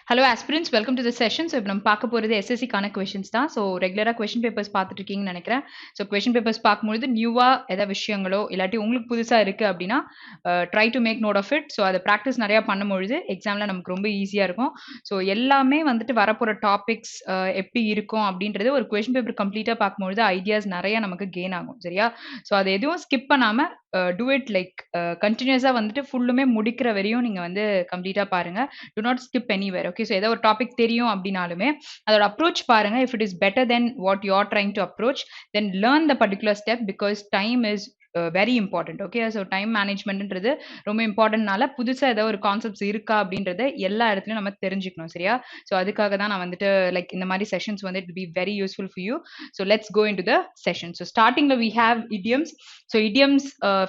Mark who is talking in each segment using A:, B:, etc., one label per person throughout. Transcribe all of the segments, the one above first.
A: Hello aspirants, welcome to the session. So, இப்போ நம்ம பார்க்க போறது SSC கான questions தான். So, ரெகுலரா question papers பார்த்துட்டு இருக்கீங்கன்னு நினைக்கிறேன். So, question papers பார்க்கும்பொழுது நியூவா ஏதாவது விஷயங்களோ இல்லாட்டி உங்களுக்கு புதுசா இருக்கு அப்படின்னா try to make note of it. So, அதை practice நிறைய பண்ணும்பொழுது எக்ஸாம்ல நமக்கு ரொம்ப ஈஸியா இருக்கும். ஸோ எல்லாமே வந்துட்டு வரப்போற டாபிக்ஸ் எப்படி இருக்கும் அப்படின்றது ஒரு கொஸ்டின் பேப்பர் கம்ப்ளீட்டா பார்க்கும்பொழுது ஐடியாஸ் நிறைய நமக்கு கெயின் ஆகும் சரியா. ஸோ அதை எதுவும் ஸ்கிப் பண்ணாம டூ இட் லைக் கண்டினியூஸா வந்துட்டு ஃபுல்லுமே முடிக்கிற வரையும் நீங்க வந்து கம்ப்ளீட்டா பாருங்க. Do not skip anywhere. Okay, so ஏதோ ஒரு டாபிக் தெரியும் அப்படின்னாலுமே அதோட அப்ரோச் பாருங்க. If it is better then what you are trying to approach then learn the particular step because time is very important. Okay, so time மேனேஜ்மெண்ட்ன்றது ரொம்ப இம்பார்ட்டன்ட்னால புதுசாக ஏதாவது ஒரு கான்செப்ட்ஸ் இருக்கா அப்படின்றத எல்லா இடத்துலையும் நம்ம தெரிஞ்சுக்கணும் சரியா. ஸோ அதுக்காக தான் நான் வந்துட்டு லைக் இந்த மாதிரி செஷன்ஸ் வந்து it be very useful for you. So let's go into the session. So ஸ்டார்டிங்ல we have idioms. So idioms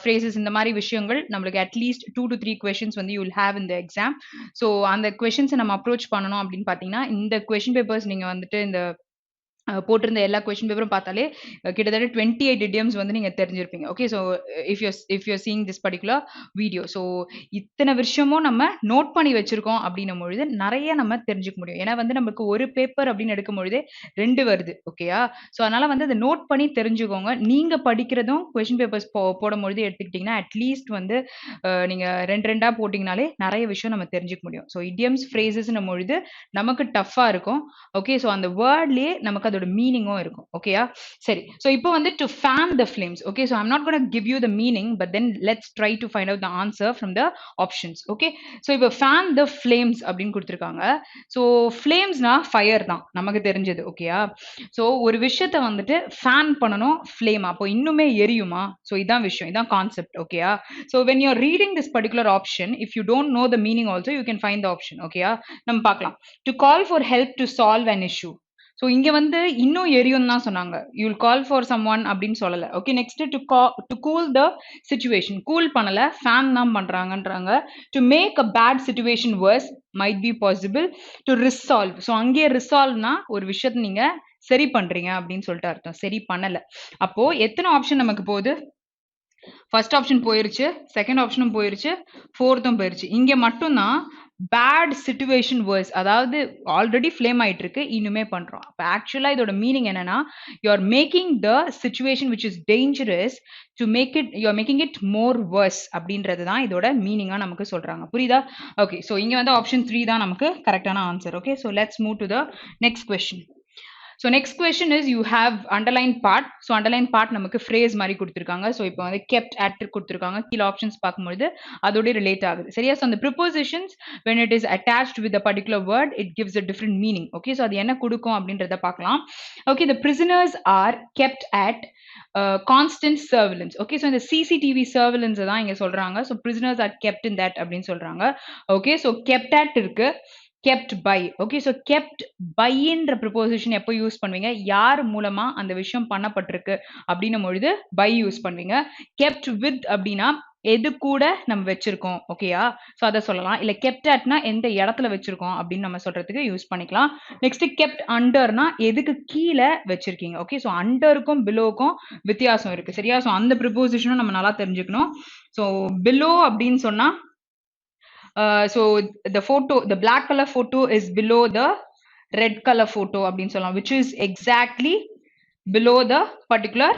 A: phrases இந்த மாதிரி விஷயங்கள் நம்மளுக்கு அட்லீஸ்ட் 2 to 3 questions வந்து யூ வில் ஹேவ் இந்த எக்ஸாம். ஸோ அந்த கொஷின்ஸை நம்ம அப்ரோச் பண்ணணும் அப்படின்னு பார்த்தீங்கன்னா இந்த கொஷின் பேப்பர்ஸ் நீங்கள் வந்துட்டு இந்த போட்டிருந்த எல்லா கொஸ்டின் பேப்பரும் பார்த்தாலே கிட்டத்தட்ட 28 idioms வந்து நீங்க தெரிஞ்சிருப்பீங்க. Okay, so if you seeing this particular video, so இத்தனை விஷயமும் நம்ம நோட் பண்ணி வச்சிருக்கோம் அப்படின்னும் பொழுது நிறைய நம்ம தெரிஞ்சுக்க முடியும். ஏன்னா வந்து நமக்கு ஒரு பேப்பர் அப்படின்னு எடுக்கும் பொழுதே 2 வருது. ஓகேயா, ஸோ அதனால வந்து அதை நோட் பண்ணி தெரிஞ்சுக்கோங்க. நீங்க படிக்கிறதும் கொஸ்டின் பேப்பர்ஸ் போடும் பொழுது எடுத்துக்கிட்டீங்கன்னா அட்லீஸ்ட் வந்து நீங்க ரெண்டா போட்டிங்கனாலே நிறைய விஷயம் நம்ம தெரிஞ்சுக்க முடியும். ஸோ idioms phrases பொழுது நமக்கு டஃபா இருக்கும். ஓகே, ஸோ அந்த வேர்ட்லயே நமக்கு அதோட மீனிங்கும் இருக்கும். ஓகேயா, சரி. ஸோ இப்போ வந்து to fan the flames. Okay, so I'm not gonna give you the meaning but then let's try to find out the answer from the options. Okay, so இப்போ ஃபேன் த ஃப்ளேம்ஸ் அப்படின்னு கொடுத்துருக்காங்க. So ஃப்ளேம்ஸ்னா fire தான் நமக்கு தெரிஞ்சது. ஓகேயா, so ஒரு விஷயத்த வந்துட்டு ஃபேன் பண்ணணும் ஃப்ளேம், அப்போ இன்னுமே எரியுமா? ஸோ இதான் விஷயம், இதான் கான்செப்ட். ஓகேயா, so when you are reading this particular option if you don't know the meaning also you can find the option. ஓகேயா, நம்ம பார்க்கலாம். To call for help to solve an issue. So இங்க வந்து இன்னும் எரியும் தான் சொன்னாங்க. You will call for some one அப்படின்னு சொல்லல. Okay, next to cool the situation. Cool பண்ணல, ஃபேன் தான் பண்றாங்கன்றாங்க. To make a bad situation worse might be possible. To resolve. So அங்கேயே ரிசால்வ்னா ஒரு விஷயத்தை நீங்க சரி பண்றீங்க அப்படின்னு சொல்லிட்டு அர்த்தம். சரி பண்ணல. அப்போ எத்தனை ஆப்ஷன் நமக்கு போகுது? ஃபர்ஸ்ட் ஆப்ஷன் போயிருச்சு, செகண்ட் ஆப்ஷனும் போயிருச்சு, ஃபோர்த்தும் போயிருச்சு. இங்க மட்டும்தான் பேட் சிச்சுவேஷன் வேர்ஸ், அதாவது ஆல்ரெடி ஃப்ளேம் ஆயிட்டு இருக்கு, இன்னுமே பண்றோம். அப்ப ஆக்சுவலா இதோட மீனிங் என்னன்னா you are making the situation which is dangerous to make it, you are making it more worse அப்படின்றது தான் இதோட மீனிங்கா நமக்கு சொல்றாங்க. புரியுதா? ஓகே, ஸோ இங்க வந்து ஆப்ஷன் 3 தான் நமக்கு கரெக்டான answer. Okay, so let's move to the next question. So next question is you have underline part. So underline part நமக்கு ஃப்ரேஸ் மாதிரி கொடுத்துருக்காங்க. ஸோ இப்போ வந்து கெப்ட் அட் கொடுத்துருக்காங்க. கீழே ஆப்ஷன்ஸ் பார்க்கும்போது அதோட ரிலேட் ஆகுது சரியா. ஸோ அந்த prepositions when it is attached with a particular word it gives a different meaning. Okay, so அது என்ன கொடுக்கும் அப்படின்றத பார்க்கலாம். Okay, the prisoners are kept at constant surveillance. Okay, so இந்த CCTV surveillance தான் இங்க சொல்றாங்க. So prisoners are kept in that அப்படின்னு சொல்றாங்க. ஓகே, ஸோ kept at இருக்கு, kept by. Okay, so kept by என்ற ப்ரிப்போசிஷன் எப்போ யூஸ் பண்ணுவீங்க? யார் மூலமா அந்த விஷயம் பண்ணப்பட்டிருக்கு அப்படின்னும் பொழுது by யூஸ் பண்ணுவீங்க. kept with அப்படின்னா எது கூட நம்ம வச்சிருக்கோம். ஓகேயா, ஸோ அதை சொல்லலாம். இல்லை kept atனா எந்த இடத்துல வச்சிருக்கோம் அப்படின்னு நம்ம சொல்றதுக்கு யூஸ் பண்ணிக்கலாம். நெக்ஸ்ட் kept underனா எதுக்கு கீழே வச்சிருக்கீங்க. ஓகே, ஸோ அண்டருக்கும் பிலோக்கும் வித்தியாசம் இருக்கு சரியா. ஸோ அந்த ப்ரிப்போசிஷனும் நம்ம நல்லா தெரிஞ்சுக்கணும். ஸோ பிலோ அப்படின்னு சொன்னா so the photo, the black color photo is below the red color photo அப்படின்னு சொல்லலாம், which is exactly below the particular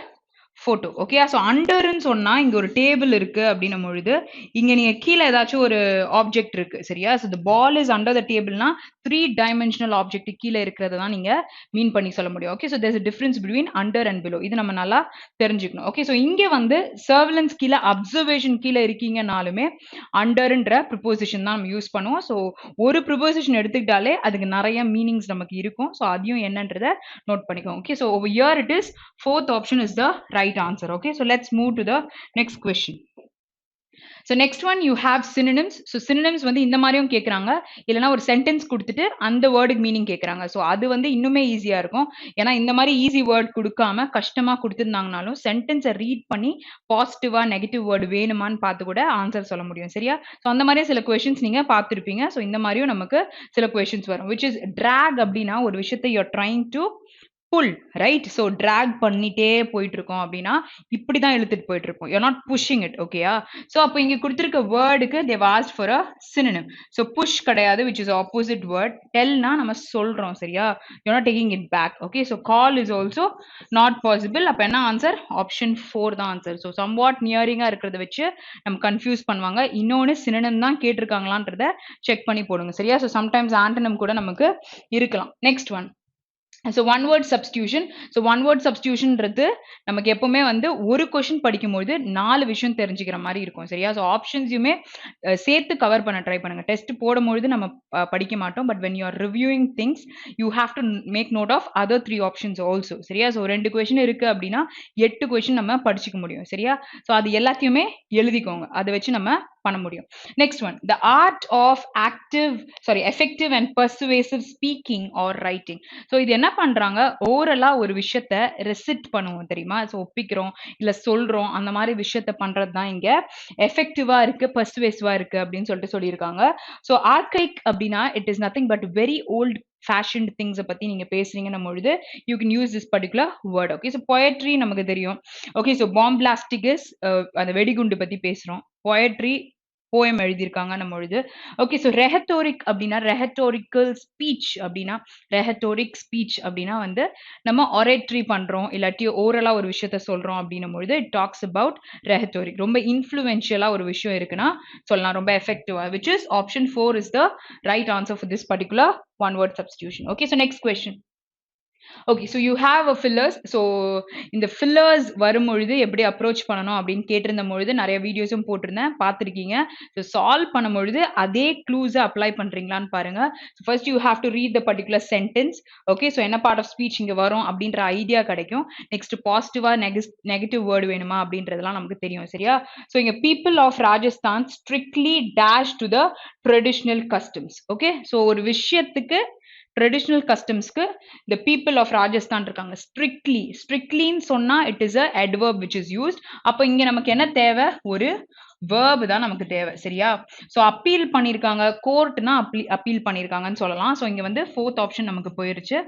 A: photo. Okay, so அண்டர்ன்னு சொன்னா இங்க ஒரு டேபிள் இருக்கு அப்படின்னும் பொழுது இங்க நீங்க கீழே ஏதாச்சும் ஒரு ஆப்ஜெக்ட் இருக்கு சரியா. So the ball is under the tableனா 3-dimensional object கீழே இருக்கிறத தான் நீங்க மீன் பண்ணி சொல்ல முடியும். Okay, so there's a difference between under and below. இது நம்ம நல்லா தெரிஞ்சுக்கணும். ஓகே, ஸோ இங்க வந்து சர்வலன்ஸ் கீழே அப்சர்வேஷன் கீழே இருக்கீங்கனாலுமே அண்டர்ன்ற ப்ரிப்போசிஷன் தான் நம்ம யூஸ் பண்ணுவோம். ஸோ ஒரு ப்ரிப்போசிஷன் எடுத்துக்கிட்டாலே அதுக்கு நிறைய மீனிங்ஸ் நமக்கு இருக்கும். ஸோ அதையும் என்னன்றதை நோட் பண்ணிக்கோங்க. Okay, so over here it is fourth option is the right answer. Okay, so let's move to the next question. So next one you have synonyms. So synonyms வந்து இந்த மாதிரியும் கேட்குறாங்க, இல்லைனா ஒரு சென்டென்ஸ் கொடுத்துட்டு அந்த வேர்டுக்கு மீனிங் கேட்குறாங்க. ஸோ அது வந்து இன்னுமே ஈஸியாக இருக்கும். ஏன்னா இந்த மாதிரி ஈஸி வேர்ட் கொடுக்காம கஷ்டமாக கொடுத்துருந்தாங்கனாலும் சென்டென்ஸை ரீட் பண்ணி பாசிட்டிவா நெகட்டிவ் வேர்டு வேணுமான்னு பார்த்து கூட ஆன்சர் சொல்ல முடியும் சரியா. ஸோ அந்த மாதிரியே சில கொஷின்ஸ் நீங்கள் பார்த்துருப்பீங்க. ஸோ இந்த மாதிரியும் நமக்கு சில கொஷின்ஸ் வரும். விச் இஸ் ட்ராக் அப்படின்னா ஒரு விஷயத்தை you're trying to pull, right? So drag பண்ணிட்டே போயிட்டு இருக்கோம் அப்படின்னா இப்படி தான் இழுத்துட்டு போயிட்டு இருக்கோம். You're not pushing it, ஓகேயா? So அப்போ இங்க கொடுத்திருக்க வேர்டுக்கு they've asked for a synonym. So push கிடையாது, which is opposite word. Tellனா நம்ம சொல்றோம், சரியா? You're not taking it back, okay? So call is also not possible. அப்ப என்ன ஆன்சர்? ஆப்ஷன் 4 தான் ஆன்சர். So somewhat nearing-ஆ இருக்கிறத வச்சு நம்ம கன்ஃபியூஸ் பண்ணுவாங்க. இன்னொன்னு synonym தான் கேட்டிருக்காங்களான்றத செக் பண்ணி போடுங்க, சரியா? So sometimes antonym கூட நமக்கு இருக்கலாம். Next one. So one word substitution. So one word substitutionன்றது நமக்கு எப்பவுமே வந்து ஒரு கொஸ்டின் படிக்கும்போது 4 விஷயம் தெரிஞ்சுக்கிற மாதிரி இருக்கும், சரியா? ஸோ ஆப்ஷன்ஸையுமே சேர்த்து கவர் பண்ண ட்ரை பண்ணுங்க. டெஸ்ட் போடும்பொழுது நம்ம படிக்க மாட்டோம், but when you are reviewing things you have to make note of other 3 options also, சரியா? ஸோ 2 கொஸ்டின் இருக்கு அப்படின்னா 8 கொஸ்டின் நம்ம படிச்சுக்க முடியும், சரியா? ஸோ அது எல்லாத்தையுமே எழுதிக்கோங்க, அதை வச்சு நம்ம பண்ண முடியும். Next one, the art of effective and persuasive speaking or writing. So இது என்ன பண்றாங்க, ஓரலா ஒரு விஷயத்த ரெசிட் பண்ணுவோம் தெரியுமா? ஸோ ஒப்பிக்கிறோம் இல்ல சொல்றோம், அந்த மாதிரி விஷயத்த பண்றது தான் இங்க எஃபெக்டிவா இருக்கு, பர்சுவேசிவா இருக்கு அப்படின்னு சொல்லிட்டு சொல்லியிருக்காங்க. ஸோ ஆர்கைக் அப்படின்னா it is nothing but very old fashioned things பத்தி நீங்க பேசுறீங்கன்னும் பொழுது you can use this particular word, okay? So poetry நமக்கு தெரியும், okay? So bombastic is அந்த வெடிகுண்டு பத்தி பேசுறோம். poetry போயம் எழுதியிருக்காங்க நம்ம பொழுது, ஓகே? ஸோ ரெஹட்டோரிக் அப்படின்னா ரெஹட்டோரிக்கல் ஸ்பீச் அப்படின்னா ரெஹட்டோரிக் ஸ்பீச் அப்படின்னா வந்து நம்ம ஒரேட்ரி பண்றோம் இல்லாட்டி ஓரலா ஒரு விஷயத்த சொல்றோம் அப்படின்னும் பொழுது இட் டாக்ஸ் அபவுட் ரெஹட்டோரிக். ரொம்ப இன்ஃப்ளூயன்ஷியலா ஒரு விஷயம் இருக்குன்னா சொல்லலாம், ரொம்ப எஃபெக்டிவா, which is option 4 is the right answer for this particular one word substitution. Okay, so next question. Okay, so you have a fillers. So இந்த ஃபில்லர்ஸ் வரும்பொழுது எப்படி அப்ரோச் பண்ணணும் அப்படின்னு கேட்டிருந்த பொழுது நிறைய வீடியோஸும் போட்டிருந்தேன், பார்த்துருக்கீங்க. ஸோ சால்வ் பண்ணும்பொழுது அதே க்ளூஸை அப்ளை பண்ணுறீங்களான்னு பாருங்க. First you have to read the particular sentence, okay? So என்ன பார்ட் ஆஃப் ஸ்பீச் இங்கே வரும் அப்படின்ற ஐடியா கிடைக்கும். நெக்ஸ்ட் பாசிட்டிவா நெகட்டிவ் வேர்டு வேணுமா அப்படின்றதெல்லாம் நமக்கு தெரியும், சரியா? ஸோ இங்கே people of Rajasthan strictly dash to the traditional customs, okay? So ஒரு விஷயத்துக்கு ட்ரெடிஷ்னல் கஸ்டம்ஸ்க்கு the people of ராஜஸ்தான் இருக்காங்க. ஸ்ட்ரிக்ட்லின்னு சொன்னா it is a adverb which is used. அப்போ இங்க நமக்கு என்ன தேவை, ஒரு verb தான் நமக்கு தேவை, சரியா? ஸோ அப்பீல் பண்ணியிருக்காங்க, கோர்ட்னா அப்பீல் பண்ணியிருக்காங்கன்னு சொல்லலாம். ஸோ இங்க வந்து 4th ஆப்ஷன் நமக்கு போயிருச்சு.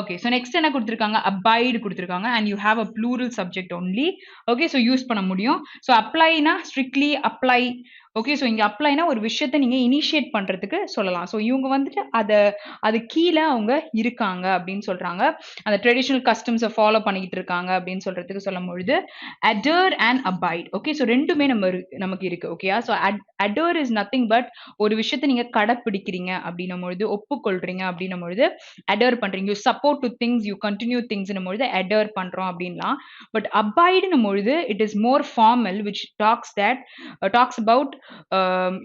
A: ஓகே, ஸோ நெக்ஸ்ட் என்ன கொடுத்துருக்காங்க, abide கொடுத்துருக்காங்க and you have a plural subject only, okay? So use பண்ண முடியும். ஸோ அப்ளைனா ஸ்ட்ரிக்ட்லி அப்ளை, ஓகே? ஸோ இங்க அப்ளைனா ஒரு விஷயத்த நீங்க இனிஷியேட் பண்றதுக்கு சொல்லலாம். ஸோ இவங்க வந்துட்டு அது கீழே அவங்க இருக்காங்க அப்படின்னு சொல்றாங்க, அந்த ட்ரெடிஷனல் கஸ்டம்ஸை ஃபாலோ பண்ணிக்கிட்டு இருக்காங்க அப்படின்னு சொல்றதுக்கு சொல்லும் பொழுது adhere and abide, okay? So ரெண்டுமே நமக்கு இருக்கு, ஓகேயா? So adhere is nothing but ஒரு விஷயத்தை நீங்க கடைப்பிடிக்கிறீங்க அப்படின்னும் பொழுது, ஒப்புக்கொள்றீங்க அப்படின்னும் பொழுது adhere பண்றீங்க. you support to things, you continue things பொழுது adhere பண்றோம் அப்படின்லாம். பட் abide பொழுது it is more formal, which talks about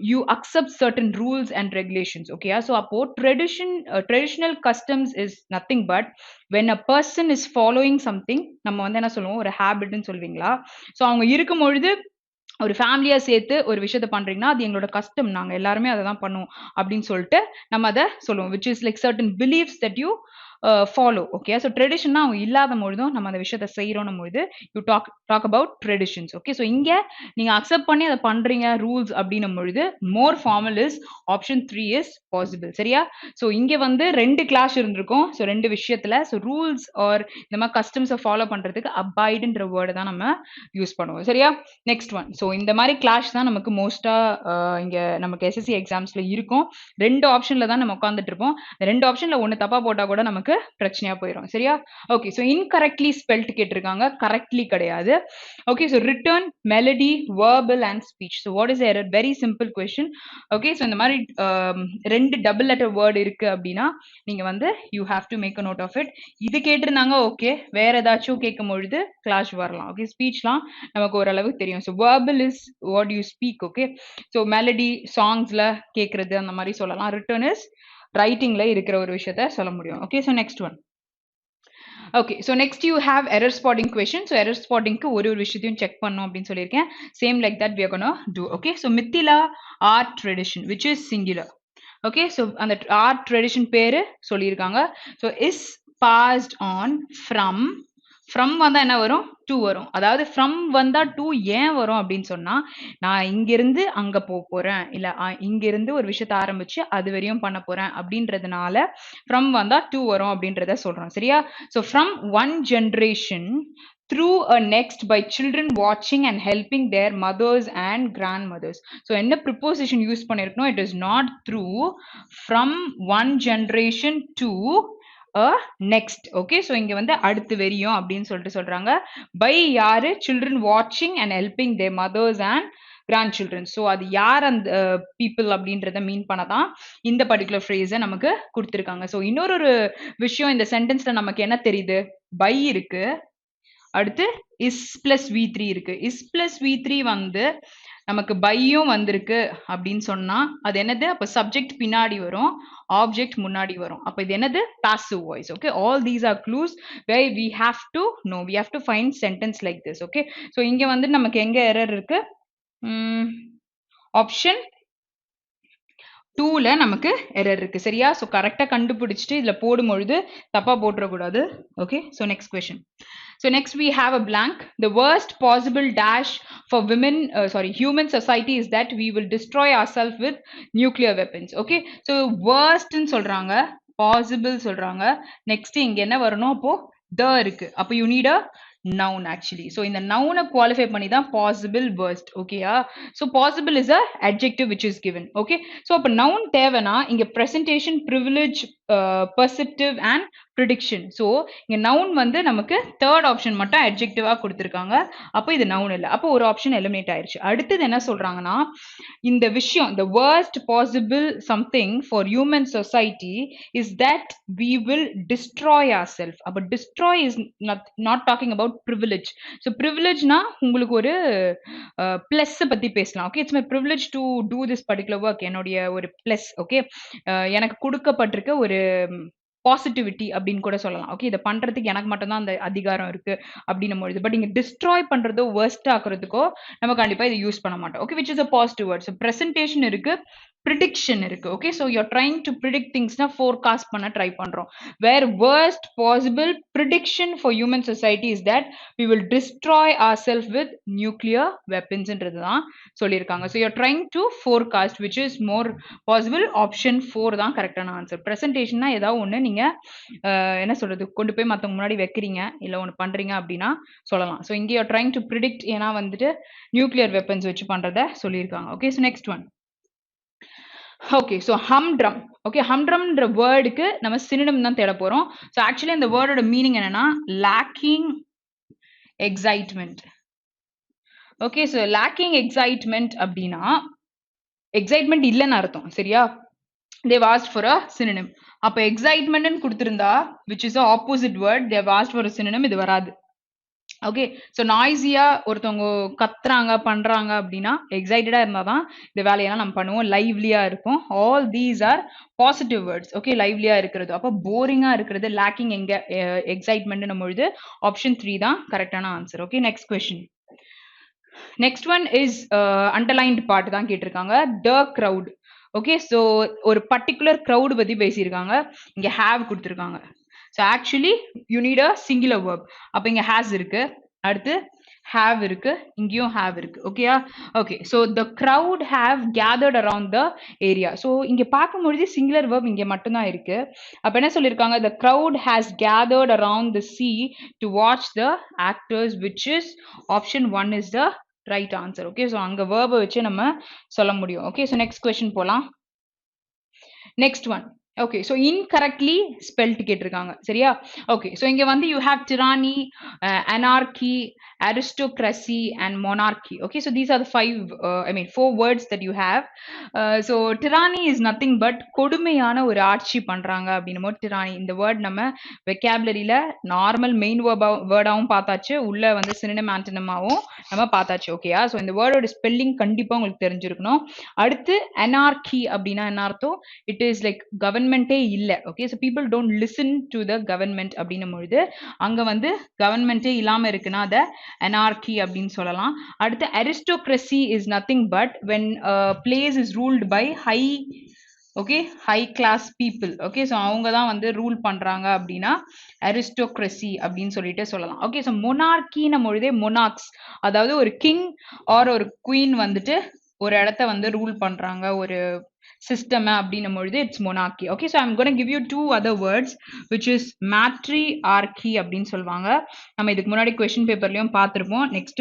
A: you accept certain rules and regulations, okay? So அப்போ traditional customs is nothing but when a person is following something, நம்ம வந்து என்ன சொல்லுவோம், ஒரு ஹேபிட்னு சொல்வீங்களா? ஸோ அவங்க இருக்கும் பொழுது ஒரு ஃபேமிலியா சேர்த்து ஒரு விஷயத்த பண்றீங்கன்னா அது எங்களோட கஸ்டம், நாங்க எல்லாருமே அதை தான் பண்ணுவோம் அப்படின்னு சொல்லிட்டு நம்ம அதை சொல்லுவோம், which is like certain beliefs that you follow, okay? So tradition அவங்க இல்லாத பொழுதும் நம்ம அந்த விஷயத்தை செய்யறோம் பொழுது you talk about traditions, okay? So இங்க நீங்க அக்செப்ட் பண்ணி அதை பண்றீங்க ரூல்ஸ் அப்படின்னும் பொழுது more formal is option 3 is possible, சரியா? ஸோ இங்க வந்து 2 கிளாஸ் இருந்திருக்கும், ஸோ 2 விஷயத்துல. ஸோ ரூல்ஸ் ஆர் இந்த மாதிரி கஸ்டம்ஸை ஃபாலோ பண்றதுக்கு அபாய்டுன்ற வேர்டை தான் நம்ம யூஸ் பண்ணுவோம், சரியா? Next one. ஸோ இந்த மாதிரி கிளாஷ் தான் நமக்கு மோஸ்டா இங்க நமக்கு எஸ்எஸ்சி எக்ஸாம்ஸ்ல இருக்கும். 2 ஆப்ஷன்ல தான் நம்ம உட்காந்துட்டு இருப்போம். 2 ஆப்ஷன்ல ஒன்னு தப்பா போட்டா கூட நமக்கு பிரச்சனையா போயிடும், சரியா? ஓகே, ஸோ இன்கரெக்ட்லி ஸ்பெல்ட் கேட்டிருக்காங்க, கரெக்ட்லி கிடையாது. Okay, so return, melody, verbal and speech. So what is error? Very simple question, okay? So இந்த மாதிரி 2 டபுள் லெட்டர் வேர்டு இருக்கு அப்படின்னா நீங்க வந்து you have to make a note of it. இது கேட்டிருந்தாங்க, ஓகே? வேற ஏதாச்சும் கேட்கும் பொழுது கிளாஷ் வரலாம், ஓகே? ஸ்பீச்லாம் நமக்கு ஓரளவுக்கு தெரியும். So verbal is what you speak, okay? So melody சாங்ஸ்ல கேட்கறது அந்த மாதிரி சொல்லலாம். ரிட்டர்ன் இஸ் ரைட்டிங்ல இருக்கிற ஒரு விஷயத்த சொல்ல முடியும், okay? So next one. Okay, so next you have error spotting question. So error ஸ்பாட்டிங்க்கு ஒரு விஷயத்தையும் செக் பண்ணும் அப்படின்னு சொல்லியிருக்கேன். Same like that we are gonna do, okay? So Mithila art tradition which is singular, okay? So அந்த art tradition பேரு சொல்லியிருக்காங்க. So is passed on from from வந்தா என்ன வரும்? to வரும். அதாவது from வந்தா to ஏன் வரும் அப்படின்னு சொன்னா, நான் இங்கிருந்து அங்க போறேன். இல்ல இங்கிருந்து ஒரு விஷயத்த ஆரம்பிச்சு அது வரையும் பண்ண போறேன் அப்படின்றதுனால from வந்தா to வரும் அப்படின்றத சொல்றோம். சரியா? So from one generation through a next by children watching and helping their mothers and grandmothers. So என்ன preposition use பண்ணிருக்கணும்? It is not through, from one generation to a next. Okay, so இங்க வந்து அடுத்து வெறியும் அப்படின்னு சொல்லிட்டு சொல்றாங்க. by யாரு? children watching and helping their mothers and grandchildren. so அது யார் அந்த people அப்படின்றத மீன் பண்ணதான் இந்த பர்டிகுலர் ஃப்ரேஸை நமக்கு கொடுத்துருக்காங்க. ஸோ இன்னொரு விஷயம் இந்த சென்டென்ஸ்ல நமக்கு என்ன தெரியுது? by இருக்கு, அடுத்து is plus v3 இருக்கு. is plus v3 வந்து நமக்கு பையும் வந்திருக்கு அப்படின்னு சொன்னா அது என்னது? அப்ப சப்ஜெக்ட் பின்னாடி வரும், ஆப்ஜெக்ட் முன்னாடி வரும். அப்ப இது என்னது? passive voice. okay, all these are clues where we have to know, we have to find sentence like this. okay, so இங்க வந்து நமக்கு எங்க எரர் இருக்கு? ஆப்ஷன் 2ல நமக்கு எரர் இருக்கு. சரியா? ஸோ கரெக்டாக கண்டுபிடிச்சிட்டு இதில் போடும்பொழுது தப்பா போட்டுறக்கூடாது. Okay, so next question. So next we have a blank. The worst possible dash for women, human society is that we will destroy ourselves with nuclear weapons. Okay, so worst ன்னு சொல்றாங்க, possible சொல்றாங்க. Next இங்க என்ன வரணும்? அப்போ the இருக்கு. அப்போ you need a noun actually. So இந்த noun qualify பண்ணி தான் possible worst. okay yeah? So possible is a adjective which is given. okay, so அப்ப noun தேவைனா இங்க presentation, privilege, perceptive and prediction. so இங்க noun வந்து நமக்கு third option மட்டும் adjective கொடுத்திருக்காங்க. அப்போ இது noun இல்ல. அப்போ ஒரு ஆப்ஷன் eliminate ஆயிருச்சு. அடுத்தது என்ன சொல்றாங்கன்னா, இந்த விஷயம் the worst possible something for human society is that we will destroy ourselves. அப்ப destroy is not talking about privilege. so privilege னா உங்களுக்கு ஒரு plus பத்தி பேசலாம். okay, it's my privilege to do this particular work. என்னுடைய ஒரு plus. okay, எனக்கு கொடுக்கப்பட்டிருக்க ஒரு பாசிட்டிவிட்டி அப்படின்னு கூட சொல்லலாம். ஓகே, இதை பண்றதுக்கு எனக்கு மட்டும்தான் அந்த அதிகாரம் இருக்கு அப்படின்னும் பொழுது, பட் இங்க டிஸ்ட்ராய் பண்றதோ வேர்ஸ்ட் ஆக்குறதுக்கோ நம்ம கண்டிப்பா இதை யூஸ் பண்ண மாட்டோம். Okay, which is a positive word. So presentation இருக்கு, ப்ரிடிக்ஷன் இருக்கு. Okay, so you're trying to predict திங்ஸ்னா ஃபோர்காஸ்ட் பண்ண ட்ரை பண்றோம். Where worst possible prediction for human society is that we will destroy our self with nuclear வெப்பன்ஸ்ன்றது தான் சொல்லியிருக்காங்க. So you're trying to forecast which is more possible. Option 4 தான் கரெக்டான answer. ப்ரெசன்டேஷன்னா ஏதாவது ஒன்று நீங்க என்ன சொல்றது, கொண்டு போய் மற்றவங்க முன்னாடி வைக்கிறீங்க, இல்லை ஒன்று பண்றீங்க அப்படின்னா சொல்லலாம். ஸோ இங்கே யூஆர் ட்ரைங் டு ப்ரிடிக்ட், ஏன்னா வந்துட்டு நியூக்ளியர் வெப்பன்ஸ் வச்சு பண்றத சொல்லியிருக்காங்க. Okay, so next one. Okay, so humdrum. Okay, ஹம்ட்ரம்ன்ற வேர்டுக்கு நம்ம சினோனிம் தான் தேட போறோம். ஸோ ஆக்சுவலி அந்த வேர்டோட மீனிங் என்னன்னா lacking excitement. Okay, so lacking excitement அப்படின்னா எக்ஸைட்மெண்ட் இல்லைன்னு அர்த்தம். சரியா? they've asked for a synonym. அப்ப excitement ன்னு கொடுத்திருந்தா which is a opposite word, they've asked for a synonym, இது வராது. ஓகே, ஸோ நாய்ஸியா ஒருத்தவங்க கத்துறாங்க பண்றாங்க அப்படின்னா எக்ஸைட்டடா இருந்தாதான் இந்த வேலையெல்லாம் நம்ம பண்ணுவோம், லைவ்லியா இருக்கும். All these are positive words. Okay, லைவ்லியா இருக்கிறது. அப்போ போரிங்கா இருக்கிறது, லேக்கிங் எங்க எக்ஸைட்மெண்ட் பொழுது ஆப்ஷன் 3 தான் கரெக்டான answer. Okay, next question. Next one is underlined part தான் கேட்டிருக்காங்க. த crowd. ஓகே, ஸோ ஒரு பர்டிகுலர் க்ரௌடு பத்தி பேசியிருக்காங்க, இங்க ஹேவ் கொடுத்துருக்காங்க. So actually you need a singular verb. அப்போ இங்க ஹேஸ் இருக்கு, அடுத்து ஹேவ் இருக்கு, இங்கேயும் ஹேவ் இருக்கு. ஓகேயா? Okay, so the crowd have gathered around the area. So இங்க பார்க்கும்பொழுது சிங்குலர் வேர்ப் இங்க மட்டும்தான் இருக்கு. அப்ப என்ன சொல்லியிருக்காங்க? The crowd has gathered around the sea to watch the actors, which is option 1 is the right answer. Okay, so அங்க வேர்பை வச்சு நம்ம சொல்ல முடியும். ஓகே, ஸோ நெக்ஸ்ட் கொஸ்டின் போலாம். Next one. Okay, so incorrectly spelt கேட்டிருக்காங்க. சரியா? ஓகே, ஸோ இங்க வந்து you have tyranny, anarchy, aristocracy and monarchy. okay, so these are the 4 words that you have. so tyranny is nothing but கொடுமையான ஒரு ஆட்சி பண்றாங்க அப்படின்னும் போது tyranny இந்த வேர்ட் நம்ம வெக்காபுலரியில நார்மல் மெயின் வேர்டாவும் பார்த்தாச்சு, உள்ள வந்து சினோனிம் ஆன்டனிமாவும் நம்ம பார்த்தாச்சு. ஓகேயா? ஸோ இந்த வேர்டோட ஸ்பெல்லிங் கண்டிப்பா உங்களுக்கு தெரிஞ்சிருக்கணும். அடுத்து anarchy அப்படின்னா என்ன அர்த்தம்? இட் இஸ் லைக் கவர்மெண்டே இல்லை. Okay, so people don't listen to the government அப்படின்னும் பொழுது அங்க வந்து கவர்மெண்டே இல்லாம இருக்குன்னா அதை anarchy அப்படின்னு சொல்லலாம். அடுத்து aristocracy is nothing but when a place is ruled by high okay high class people okay so அவங்க தான் வந்து ரூல் பண்றாங்க அப்படின்னா அரிஸ்டோக்ரஸி அப்படின்னு சொல்லிட்டு சொல்லலாம் ஓகே ஸோ மொனார்கின பொழுதே மொனார்க்ஸ் அதாவது ஒரு கிங் ஆர் ஒரு குயின் வந்துட்டு ஒரு இடத்த வந்து ரூல் பண்றாங்க ஒரு சிஸ்டம் அப்படின்னும் பொழுது it's monarchy okay so I'm gonna give you two other words which is matriarchy அப்படின்னு சொல்லுவாங்க நம்ம இதுக்கு முன்னாடி கொஸ்டின் பேப்பர்லயும் பார்த்துருப்போம் நெக்ஸ்ட்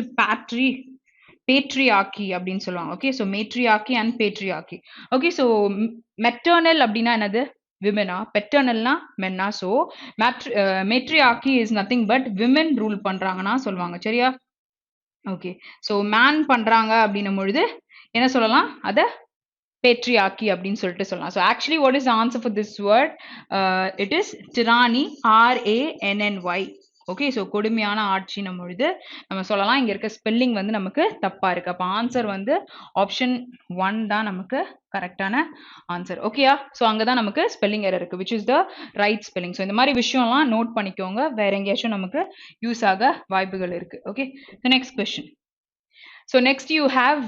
A: பேட்ரியார்கி அப்படின்னு சொல்லுவாங்க okay so matriarchy and patriarchy okay so maternal அப்படின்னா என்னது விமெனா பெட்டர்னல்னா மென்னா so matriarchy is nothing but women rule பண்றாங்கன்னா சொல்லுவாங்க சரியா ஓகே ஸோ மேன் பண்றாங்க அப்படின்னும் பொழுது என்ன சொல்லலாம் அதை patriarchy அப்படின்னு சொல்லிட்டு சொல்லலாம் so actually what is the answer for this word it is tyranny ranny okay so கொடுமையான ஆட்சி நம்ம பொழுது நம்ம சொல்லலாம் இங்க இருக்க ஸ்பெல்லிங் வந்து நமக்கு தப்பா இருக்கு அப்ப ஆன்சர் வந்து ஆப்ஷன் 1 தான் நமக்கு கரெக்டான ஆன்சர் ஓகேயா ஸோ அங்கதான் நமக்கு ஸ்பெல்லிங் எரர் இருக்கு which is the right spelling so இந்த மாதிரி விஷயம்லாம் நோட் பண்ணிக்கோங்க வேற எங்கேயாச்சும் நமக்கு யூஸ் ஆக வாய்ப்புகள் இருக்கு okay next question So next you have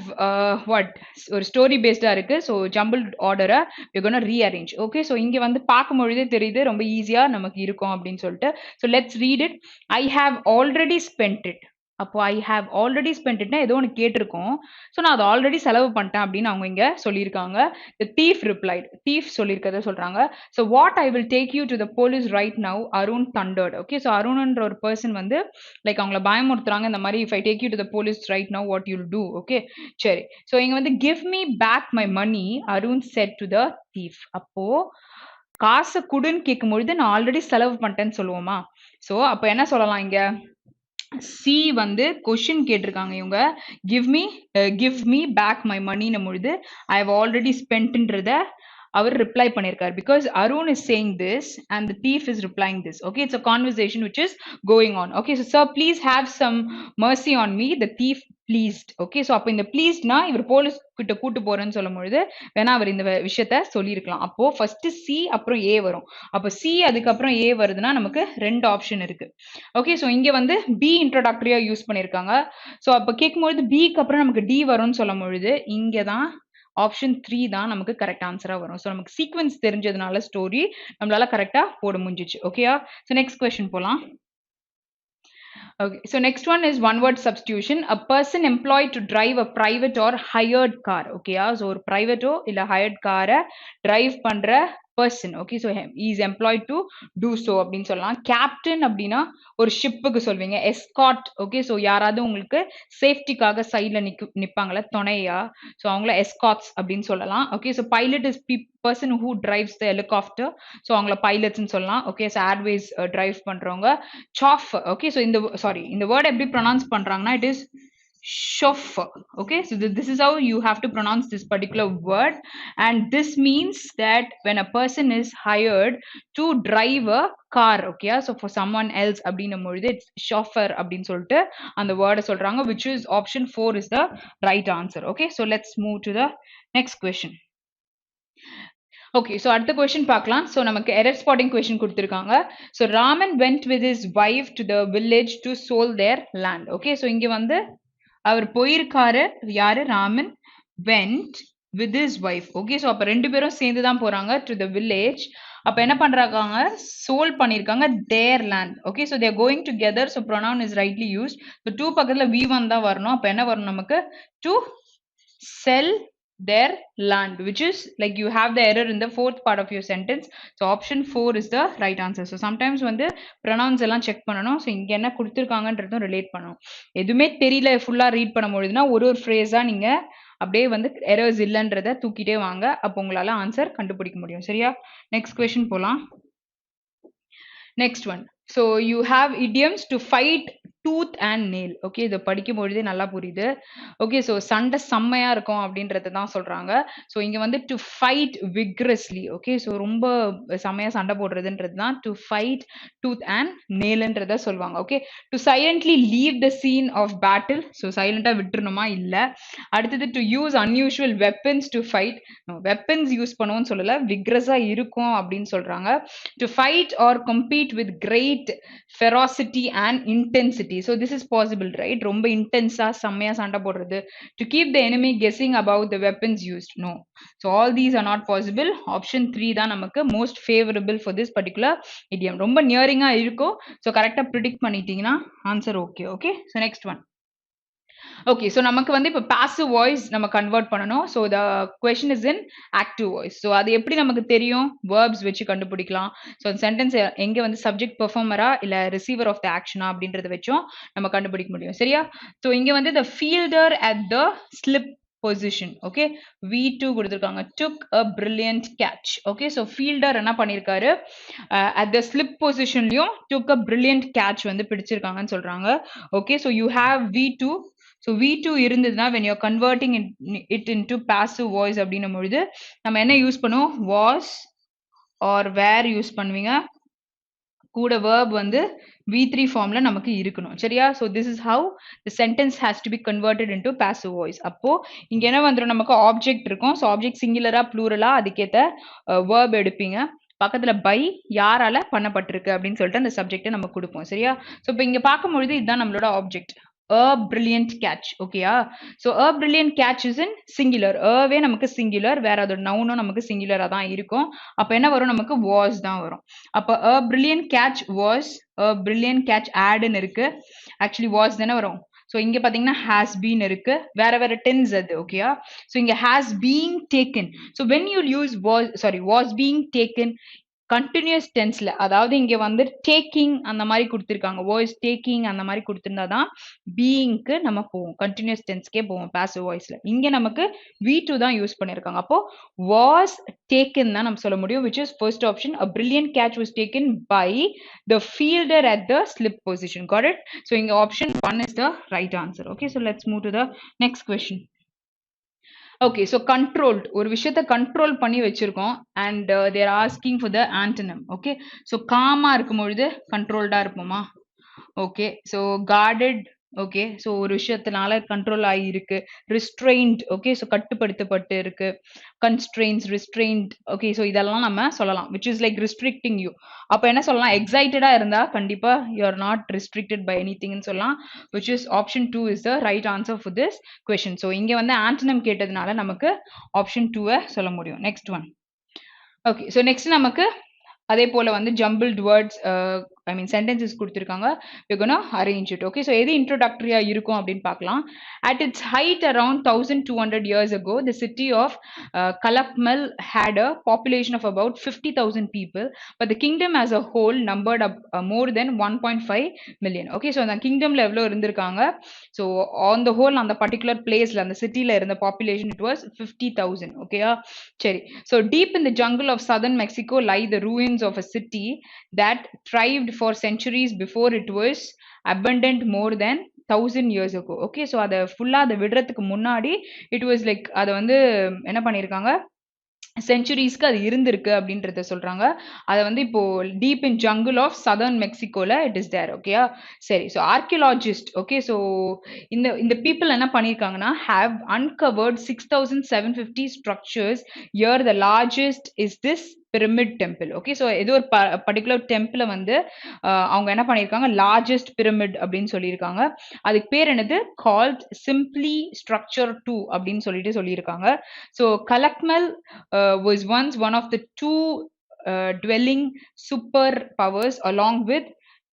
A: what ஒரு story based இருக்கு so jumbled order we're going to rearrange okay so இங்க வந்து பார்க்கும் பொழுதே தெரியுது ரொம்ப ஈஸியா நமக்கு இருக்கும் அப்படின்னு சொல்லிட்டு so let's read it I have already spent it அப்போ ஐ ஹாவ் ஆல்ரெடி ஸ்பென்ட்னா ஏதோ ஒன்று கேட்டிருக்கோம் ஸோ நான் அதை ஆல்ரெடி செலவு பண்ணிட்டேன் அப்படின்னு அவங்க இங்கே சொல்லியிருக்காங்க த தீஃப் ரிப்ளைட் தீஃப் சொல்லியிருக்கதை சொல்கிறாங்க so what I will take you to the police right now Arun thundered okay so அருண்ன்ற ஒரு பர்சன் வந்து லைக் அவங்கள பயமுறுத்துறாங்க இந்த மாதிரி if I take you to the police right now what you'll do okay சரி ஸோ இங்கே வந்து give me back my money Arun said to the thief அப்போ காசை குடுன்னு கேட்கும் பொழுது நான் ஆல்ரெடி செலவு பண்ணிட்டேன்னு சொல்லுவோமா ஸோ அப்போ என்ன சொல்லலாம் இங்கே சி வந்து கொஷின் கேட்டிருக்காங்க இவங்க கிவ் மீ பேக் மை மணின்னு பொழுது ஐ ஹவ் ஆல்ரெடி ஸ்பென்ட்ன்றத அவர் ரிப்ளை பண்ணியிருக்காரு because Arun is saying this and the thief is replying this okay it's a conversation which is going on okay so sir please have some mercy on me the thief pleaded okay so அப்போ இந்த ப்ளீஸ்ட்னா இவர் police கிட்ட கூட்டு போறேன்னு சொல்லும் பொழுது வேணா அவர் இந்த விஷயத்த சொல்லியிருக்கலாம் அப்போ ஃபர்ஸ்ட் சி அப்புறம் ஏ வரும் அப்போ சி அதுக்கப்புறம் ஏ வருதுன்னா நமக்கு ரெண்டு ஆப்ஷன் இருக்கு ஓகே ஸோ இங்க வந்து பி இன்ட்ரோடக்டரியா யூஸ் பண்ணியிருக்காங்க ஸோ அப்போ கேட்கும்பொழுது பிக்கு அப்புறம் நமக்கு டி வரும்னு சொல்லும் பொழுது இங்கே தான் ஆப்ஷன் 3 தான் நமக்கு கரெக்ட் ஆன்சரா வரும் ஸோ நமக்கு சீக்வன்ஸ் தெரிஞ்சதுனால ஸ்டோரி நம்மளால கரெக்டா போட முடிஞ்சிச்சு ஓகேயா ஸோ நெக்ஸ்ட் கொஸ்டின் போலாம் Okay, so next one is one word substitution. A person employed to drive a private or hired car. Okay, so ஒரு private or இல்ல hired car drive பண்ற person. Okay, so he is employed to do so அப்படின்னு சொல்லலாம். Captain அப்படின்னா ஒரு ஷிப்புக்கு சொல்வீங்க. Escort. Okay, so யாராவது உங்களுக்கு சேஃப்டிக்காக சைட்ல நிப்பாங்கள துணையா ஸோ அவங்கள escorts அப்படின்னு சொல்லலாம். Okay, so pilot is person who drives the helicopter so அவங்கள pilots சொல்லலாம் okay so airways drive பண்றவங்க chauffeur okay so இந்த word எப்படி pronounce பண்றாங்கன்னா it is chauffeur okay so this is how you have to pronounce this particular word and this means that when a person is hired to drive a car okay so for someone else அப்படின்னும் பொழுது it's chauffeur அப்படின்னு சொல்லிட்டு அந்த word சொல்றாங்க which is option 4 is the right answer okay so let's move to the next question okay so அடுத்த question பார்க்கலாம் so நமக்கு error spotting question கொடுத்திருக்காங்க so Raman went with his wife to the village to sold their land okay so இங்க வந்து அவர் போயிருக்காரு யாரு Raman went with his wife okay so அப்ப ரெண்டு பேரும் சேர்ந்து தான் போறாங்க to the village அப்ப என்ன பண்றாங்க sold பண்ணிருக்காங்க their land okay so they are going together so pronoun is rightly used so to பக்கத்துல v1 தான் வரணும் அப்ப என்ன வரும் நமக்கு to sell their land which is like you have the error in the fourth part of your sentence so option 4 is the right answer so sometimes வந்து pronouns எல்லாம் check பண்ணனும் so இங்க என்ன கொடுத்திருக்காங்கன்றதும் ரிலேட் பண்ணனும் எதுமே தெரியல ஃபுல்லா ரீட் பண்ணும்போதுனா ஒரு ஃப்ரேஸா நீங்க அப்படியே வந்து எரர்ஸ் இல்லன்றதை தூக்கிட்டே வாங்க அப்போ உங்களால ஆன்சர் கண்டுபிடிக்க முடியும் சரியா நெக்ஸ்ட் क्वेश्चन போலாம் next one so you have idioms to fight tooth and nail okay இத படிக்கும் பொழுதே நல்லா புரியுது okay so சண்டை செம்மையா இருக்கும் அப்படின்றத தான் சொல்றாங்க so இங்க வந்து to fight vigorously okay so ரொம்ப செம்மையா சண்டை போடுறதுன்றது தான் to fight tooth and nailன்றத சொல்வாங்க okay to silently leave the scene of battle so சைலண்டா விட்டுறணுமா இல்ல அடுத்து to use unusual weapons to fight no weapons use பண்ணுவோம்னு சொல்லல vigorousா இருக்கும் அப்படினு சொல்றாங்க to fight or compete with great ferocity and intensity exactly. So this is possible, right? ரொம்ப இன்டென்ஸா செம்மையா சண்டை போடுறது to keep the enemy guessing about the weapons used. No. So all these are not possible. Option 3 தான் நமக்கு most favorable for this particular idiom. ரொம்ப நியரிங்கா இருக்கும். So கரெக்டா predict பண்ணிட்டீங்கன்னா answer okay. Okay. So next one. Okay, so நமக்கு வந்து இப்போ passive voice நம்ம கன்வெர்ட் பண்ணணும். So the question is in active voice. So அது எப்படி நமக்கு தெரியும்? verbs வச்சு கண்டுபிடிக்கலாம். So அந்த sentence எங்க வந்து subject performer-ஆ இல்ல receiver of the action-ஆ அப்படின்றத வச்சும் நம்ம கண்டுபிடிக்க முடியும். சரியா? So இங்க வந்து the fielder at the slip position. Okay, V2 கொடுத்திருக்காங்க. took a brilliant catch. Okay, so fielder என்ன பண்ணிருக்காரு? At the slip positionலயும் took a brilliant catch வந்து பிடிச்சிருக்காங்கன்னு சொல்றாங்க. Okay, so you have V2. So V2 இருந்ததுன்னா when you're converting it into passive voice அப்படின்னும் பொழுது நம்ம என்ன யூஸ் பண்ணுவோம்? was or where யூஸ் பண்ணுவீங்க? கூட verb வந்து V3 ஃபார்ம்ல நமக்கு இருக்கணும். சரியா? So this is how the sentence has to be converted into passive voice. அப்போ இங்க என்ன வந்துரும்? நமக்கு object இருக்கும். So object singular-ஆ pluralஆ அதுக்கேத்த verb எடுப்பீங்க. பக்கத்துல by யாரால பண்ணப்பட்டிருக்கு அப்படின்னு சொல்லிட்டு அந்த சப்ஜெக்ட்டை நம்ம கொடுப்போம். சரியா? So இப்போ இங்க பார்க்கும்பொழுது இதுதான் நம்மளோட object. A brilliant catch. Okay, so a brilliant catch is in singular. வே நமக்கு singular, வேற அதோட நவுனும் நமக்கு singular தான் இருக்கும். அப்ப என்ன வரும்? நமக்கு was தான் வரும். அப்ப a brilliant catch was, a brilliant catch add-ன்னு இருக்கு. Actually was தானே வரும். So இங்க பாத்தீங்கன்னா has been இருக்கு. வேற tense அது. Okay, so இங்க has been taken. So when you use was being taken, continuous டென்ஸ்ல, அதாவது இங்க வந்து டேக்கிங் அந்த மாதிரி கொடுத்திருக்காங்க, வாய்ஸ் டேக்கிங் அந்த மாதிரி கொடுத்திருந்தாதான் பீயிங்க்கு நம்ம போவோம், கண்டினியூஸ் டென்ஸ்க்கே போவோம் பாசிவ் வாய்ஸ்ல. இங்க நமக்கு V2 தான் யூஸ் பண்ணிருக்காங்க. அப்போ was taken தான் நம்ம சொல்ல முடியும், which is first option. A brilliant catch was taken by the fielder at the slip position. Got it? So இங்க option 1 is the right answer. Okay, so let's move to the next question. Okay, so controlled, ஒரு விஷயத்தை control பண்ணி வச்சிருக்கோம் and they are asking for the antonym. Okay, so calm-ஆ இருக்கும் பொழுது controlled-ஆ இருப்போமா? Okay, so guarded. Okay, so ஒரு விஷயத்தினால control ஆகியிருக்கு. ரிஸ்ட்ரெயின்ட், ஓகே, ஸோ கட்டுப்படுத்தப்பட்டு இருக்கு. கன்ஸ்ட்ரெயின்ஸ், ரிஸ்ட்ரெயின்ட், ஓகே, ஸோ இதெல்லாம் நம்ம சொல்லலாம், which is like restricting you. அப்போ என்ன சொல்லலாம்? எக்ஸைட்டடா இருந்தா கண்டிப்பா you are not restricted by எனிதிங்னு சொல்லலாம், which is option 2 is the right answer for this question. So இங்க வந்து ஆன்டனம் கேட்டதுனால நமக்கு ஆப்ஷன் 2 சொல்ல முடியும். Next one. Okay, so next நமக்கு அதே போல வந்து jumbled words, I mean sentences கொடுத்திருக்காங்க. we're going to arrange it. Okay, so எது introductory-ஆ இருக்கும் அப்படின்னு பார்க்கலாம். At its height around 1200 years ago, the city of Kalakmal had a population of about 50,000 people, but the kingdom as a whole numbered more than 1.5 million. Okay, so அந்த kingdomல எவ்வளோ இருந்திருக்காங்க? So on the whole, அந்த particular placeல, அந்த cityல இருந்த population, it was 50,000. Okay, சரி. So deep in the jungle of southern Mexico lie the ruins of a city that thrived for centuries before it was abandoned more than 1000 years ago. Okay, so அத ஃபுல்லா அத விடுறதுக்கு முன்னாடி it was like அத வந்து என்ன பண்ணிருக்காங்க, செஞ்சுரிஸ்க்கு அது இருந்திருக்கு அப்படின்றத சொல்றாங்க. அதை வந்து இப்போ deep in jungle of southern மெக்சிகோல இட் இஸ் தேர். ஓகேயா, சரி. ஸோ ஆர்கியலாஜிஸ்ட், ஓகே, ஸோ இந்த பீப்புள் என்ன பண்ணியிருக்காங்கன்னா have uncovered 6750 structures. Here the largest is this pyramid temple. Okay, so ஏதோ ஒரு பர்டிகுலர் டெம்பிள வந்து அவங்க என்ன பண்ணியிருக்காங்க, லார்ஜஸ்ட் பிரமிட் அப்படின்னு சொல்லியிருக்காங்க. அதுக்கு பேர் என்னது? கால்ட் சிம்பிளி ஸ்ட்ரக்சர் 2 அப்படின்னு சொல்லியிருக்காங்க. So Calakmul was once one of the two dwelling superpowers along with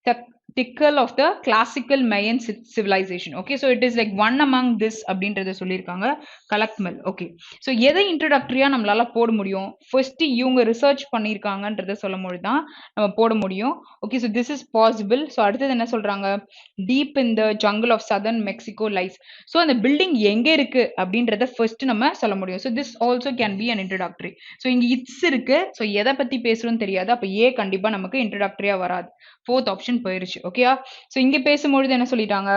A: the tickle of the classical Mayan civilization. Okay, so it is like one among this அப்படின்றத சொல்லியிருக்காங்க கலக்மல். Okay, so எதை இன்ட்ரோடக்டரியா நம்மளால போட முடியும்? First இவங்க research பண்ணியிருக்காங்கன்றத சொல்லும் போது தான் நம்ம போட முடியும். Okay, so this is possible. So அடுத்தது என்ன சொல்றாங்க? Deep in the jungle of southern Mexico lies. So அந்த பில்டிங் எங்க இருக்கு அப்படின்றத ஃபர்ஸ்ட் நம்ம சொல்ல முடியும். So this also can be an introductory. So இங்க இட்ஸ் இருக்கு. ஸோ எதை பத்தி பேசுறோம்னு தெரியாது. அப்ப ஏ கண்டிப்பா நமக்கு இன்ட்ரோடக்டரியா வராது. ஃபோர்த் ஆப்ஷன் போயிருச்சு. ஓகேயா, ஸோ இங்க பேசும்பொழுது என்ன சொல்லிட்டாங்க?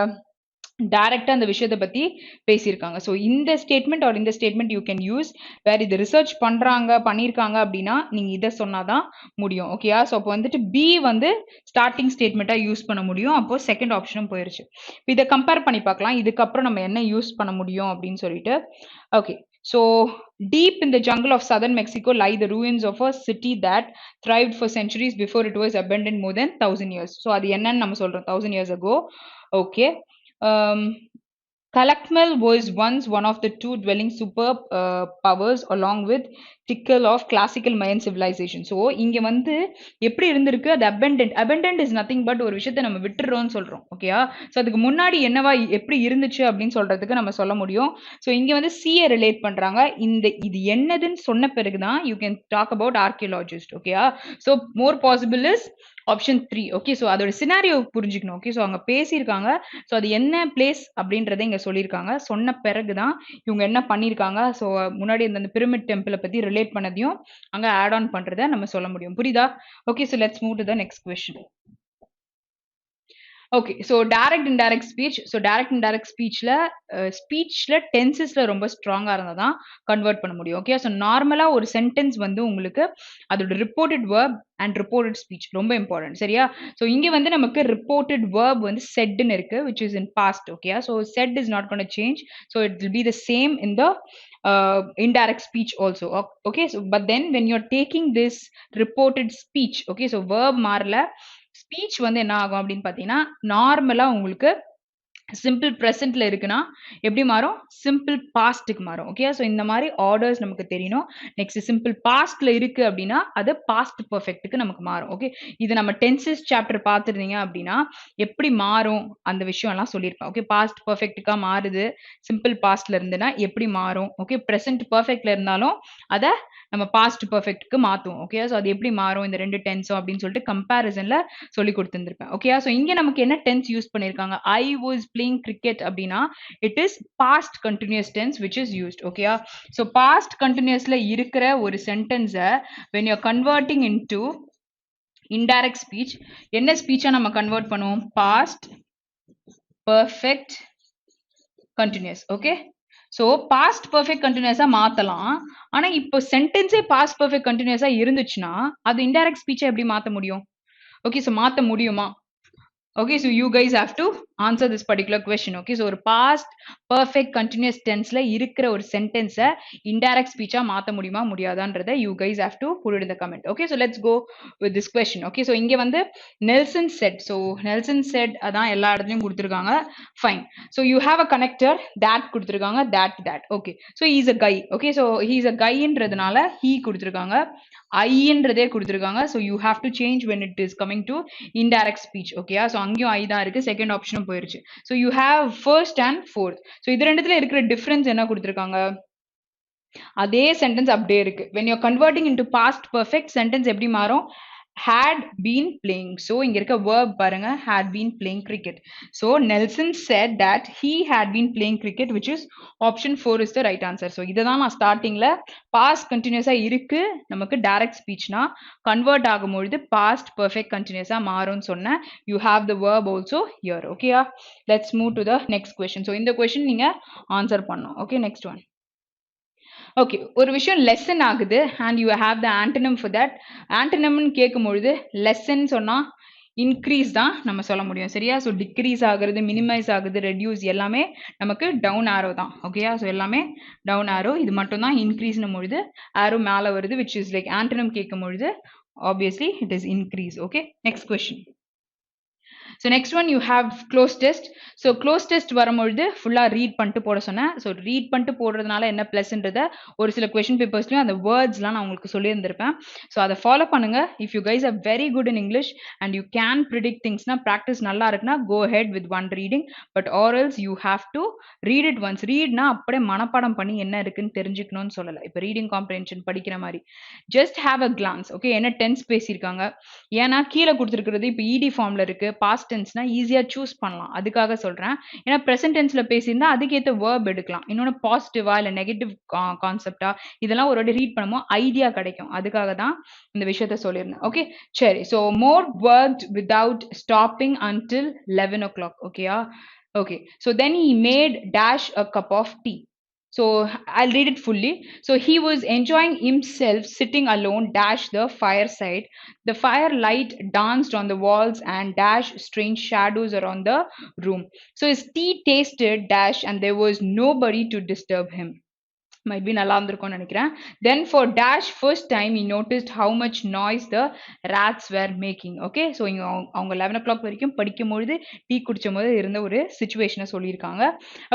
A: டைரக்டா அந்த விஷயத்தை பத்தி பேசியிருக்காங்க. ஸோ இந்த ஸ்டேட்மெண்ட் ஆர் இந்த ஸ்டேட்மெண்ட் யூ கேன் யூஸ். வேற இது ரிசர்ச் பண்ணியிருக்காங்க அப்படின்னா நீங்க இதை சொன்னாதான் முடியும். ஓகேயா, ஸோ அப்போ வந்துட்டு பி வந்து ஸ்டார்டிங் ஸ்டேட்மெண்ட்டா யூஸ் பண்ண முடியும். அப்போ செகண்ட் ஆப்ஷனும் போயிருச்சு. இதை கம்பேர் பண்ணி பார்க்கலாம் இதுக்கப்புறம் நம்ம என்ன யூஸ் பண்ண முடியும் அப்படின்னு சொல்லிட்டு. Okay, So deep in the jungle of southern Mexico lie the ruins of a city that thrived for centuries before it was abandoned more than 1,000 years. So அது என்னன்னு நம்ம சொல்றோம் 1,000 years ago. Okay. um Kalakmal was once one of the two dwelling superb powers along with tickle of classical Mayan civilization. So இங்க வந்து எப்படி இருந்திருக்கு அது abandoned. Abandoned is nothing but ஒரு விஷயத்தை நம்ம விட்டுறோம்னு சொல்றோம். ஓகேயா? ஸோ அதுக்கு முன்னாடி என்னவா எப்படி இருந்துச்சு அப்படின்னு சொல்றதுக்கு நம்ம சொல்ல முடியும். ஸோ இங்க வந்து சீயை ரிலேட் பண்றாங்க. இது என்னதுன்னு சொன்ன பிறகுதான் you can talk about archaeologist. ஓகேயா? So more possible is option 3. Okay, so அதோட சினாரியோ புரிஞ்சுக்கணும். ஓகே, ஸோ அங்க பேசியிருக்காங்க. ஸோ அது என்ன பிளேஸ் அப்படின்றத இங்க சொல்லியிருக்காங்க. சொன்ன பிறகுதான் இவங்க என்ன பண்ணியிருக்காங்க. ஸோ முன்னாடி இந்த பிரமிட் டெம்பிளை பத்தி ரிலேட் பண்ணதையும் அங்க ஆட் ஆன் பண்றத நம்ம சொல்ல முடியும். புரியுதா? Okay, so let's move to the next question. Okay, so direct indirect speech. So direct indirect ஸ்பீச்ல டென்சஸ்ல ரொம்ப ஸ்ட்ராங்கா இருந்தால் தான் கன்வெர்ட் பண்ண முடியும். ஓகே, ஸோ நார்மலா ஒரு சென்டென்ஸ் வந்து உங்களுக்கு அதோட reported verb and reported speech ரொம்ப இம்பார்ட்டன்ட். சரியா? ஸோ இங்க வந்து நமக்கு ரிப்போர்ட்டட் வேர்ப் வந்து செட்னு இருக்கு, which is in past. Okay, so said is not gonna change. So it will be the same in the indirect speech also. Okay, so but then when you're taking this reported speech, okay, so verb மாறல, speech வந்து என்ன ஆகும் அப்படின்னு பார்த்தீங்கன்னா நார்மலா உங்களுக்கு simple ப்ரெசென்ட்ல இருக்குன்னா எப்படி மாறும்? சிம்பிள் பாஸ்ட்டுக்கு மாறும். ஓகே, ஸோ இந்த மாதிரி ஆர்டர்ஸ் நமக்கு தெரியணும். நெக்ஸ்ட் சிம்பிள் பாஸ்ட்ல இருக்கு அப்படின்னா அது பாஸ்ட் பர்ஃபெக்ட்டுக்கு நமக்கு மாறும். ஓகே, இது நம்ம டென்சஸ் சாப்டர் பார்த்துருந்தீங்க அப்படின்னா எப்படி மாறும் அந்த விஷயம் எல்லாம் சொல்லியிருப்பேன். ஓகே, பாஸ்ட் பர்ஃபெக்ட்டுக்கா மாறுது, சிம்பிள் பாஸ்ட்ல இருந்துன்னா எப்படி மாறும்? ஓகே, ப்ரெசென்ட் பர்ஃபெக்ட்ல இருந்தாலும் அதை நம்ம பாஸ்ட் பர்ஃபெக்ட்டுக்கு மாற்றுவோம். ஓகே, ஸோ அது எப்படி மாறும் இந்த ரெண்டு டென்ஸும் அப்படின்னு சொல்லிட்டு கம்பேரிசன்ல சொல்லி கொடுத்துருப்பேன். ஓகே, ஸோ இங்க நமக்கு என்ன டென்ஸ் யூஸ் பண்ணியிருக்காங்க? ஐ வாஸ் பிளேயிங் கிரிக்கெட் அப்படின்னா it is past continuous tense which is used. ஓகேயா? ஸோ பாஸ்ட் கண்டினியூஸ்ல இருக்கிற ஒரு சென்டென்ஸை when you converting into indirect speech என்ன ஸ்பீச்சா நம்ம கன்வெர்ட் பண்ணுவோம்? Past perfect continuous. Okay, so past perfect கண்டினியூஸா மாத்தலாம். ஆனா இப்போ சென்டென்ஸே பாஸ்ட் பர்ஃபெக்ட் கண்டினியூஸா இருந்துச்சுன்னா அது இன்டைரக்ட் ஸ்பீச்சை எப்படி மாத்த முடியும்? ஓகே, ஸோ மாத்த முடியுமா? Okay, so you guys have to answer this particular question. Okay, so ஒரு past perfect continuous tenseல இருக்கிற ஒரு sentence-அ indirect speech-ஆ மாத்த முடியுமா முடியாதான்றத you guys have to put it in the comment. Okay, so let's go with this question. Okay, so இங்க வந்து Nelson said. So Nelson said அதான் எல்லா இடத்துலயும் கொடுத்திருக்காங்க. Fine. So you have a connector that கொடுத்திருக்காங்க, that. Okay, so he is a guy. Okay, so he is a guy-ன்றதுனால he கொடுத்திருக்காங்க. ஐன்றதே கொடுத்திருக்காங்க. So you have to change when it is coming to indirect speech. Okay, so அங்கேயும் ஐ தான் இருக்கு, second ஆப்ஷனும் போயிருச்சு. So you have first and fourth. So இது ரெண்டுத்துல இருக்கிற டிஃபரன்ஸ் என்ன கொடுத்திருக்காங்க? அதே சென்டென்ஸ் அப்படியே இருக்கு. when you're converting into past perfect sentence எப்படி மாறும்? had been playing. So இங்க இருக்க verb பாருங்க, had been playing cricket. So Nelson said that he had been playing cricket, which is option 4 is the right answer. So இததான் நான் ஸ்டார்டிங்ல past continuous இருக்கு நமக்கு direct speechனா convert ஆகும்பொழுது past perfect continuous மாறும்னு சொன்னேன். You have the verb also here. Okay, let's move to the next question. So இந்த question நீங்க answer பண்ணணும். Okay, next one. ஓகே, ஒரு விஷயம் லெசன் ஆகுது and you have the antonym for that. ஆண்டனம்னு கேட்கும்பொழுது லெசன் சொன்னால் இன்க்ரீஸ் தான் நம்ம சொல்ல முடியும். சரியா? ஸோ டிக்ரீஸ் ஆகுறது, மினிமைஸ் ஆகுது, ரெடியூஸ் எல்லாமே நமக்கு டவுன் ஆரோ தான். ஓகேயா? ஸோ எல்லாமே டவுன் ஆரோ. இது மட்டும் தான் இன்க்ரீஸ்னும் பொழுது ஆரோ மேலே வருது, விச் இஸ் லைக் ஆண்டனம் கேட்கும் பொழுது obviously it is increase. Okay, next question. So next one you have close test. So close test வரும்பொழுது ஃபுல்லாக ரீட் பண்ணிட்டு போட சொன்னேன். ஸோ ரீட் பண்ணிட்டு போடுறதுனால என்ன ப்ளஸ்ன்றத ஒரு சில கொஷின் பேப்பர்ஸ்லையும் அந்த வேர்ட்ஸ்லாம் நான் உங்களுக்கு சொல்லியிருந்திருப்பேன். ஸோ அதை ஃபாலோ பண்ணுங்க. If you guys are very good in English and you can predict திங்ஸ்னா ப்ராக்டிஸ் நல்லா இருக்குன்னா go ahead with one reading. But or else you have to read it once. ரீட்னா அப்படியே மனப்பாடம் பண்ணி என்ன இருக்குன்னு தெரிஞ்சுக்கணும்னு சொல்லலை. இப்போ ரீடிங் காம்ப்ரிஹென்ஷன் படிக்கிற மாதிரி just have a glands. Okay, என்ன டென்ஸ் பேசியிருக்காங்க, ஏன்னா கீழே கொடுத்துருக்கிறது இப்போ இடி ஃபார்ம்ல இருக்கு. பாஸ்ட் டென்ஸ்னா ஈஸியா சூஸ் பண்ணலாம், அதுக்காக சொல்றேன். ஏன்னா பிரசன்ட் டென்ஸ்ல பேசியிருந்தா அதுக்கேற்ற வேர்ப் எடுக்கலாம். இன்னொன்று பாசிட்டிவா இல்லை நெகட்டிவ் கான்செப்டா இதெல்லாம் ஒரு வாட்டி ரீட் பண்ணும்போது ஐடியா கிடைக்கும். அதுக்காக தான் இந்த விஷயத்த சொல்லியிருந்தேன். ஓகே, சரி. So more worked without stopping until 11 o'clock. ஓகேயா? Okay, so then he made dash a cup of tea. So I'll read it fully. So he was enjoying himself sitting alone dash the fireside. The firelight danced on the walls and dash strange shadows around the room. So his tea tasted dash and there was nobody to disturb him. might be நல்லா இருந்திருக்கும்னு நினைக்கிறேன். Then for dash first time he noticed how much noise the rats were making. Okay, so இங்க அவங்க 11 o'clock வரைக்கும் படிக்கும்பொழுது tea குடிக்கும்போது இருந்த ஒரு சிச்சுவேஷனை சொல்லியிருக்காங்க.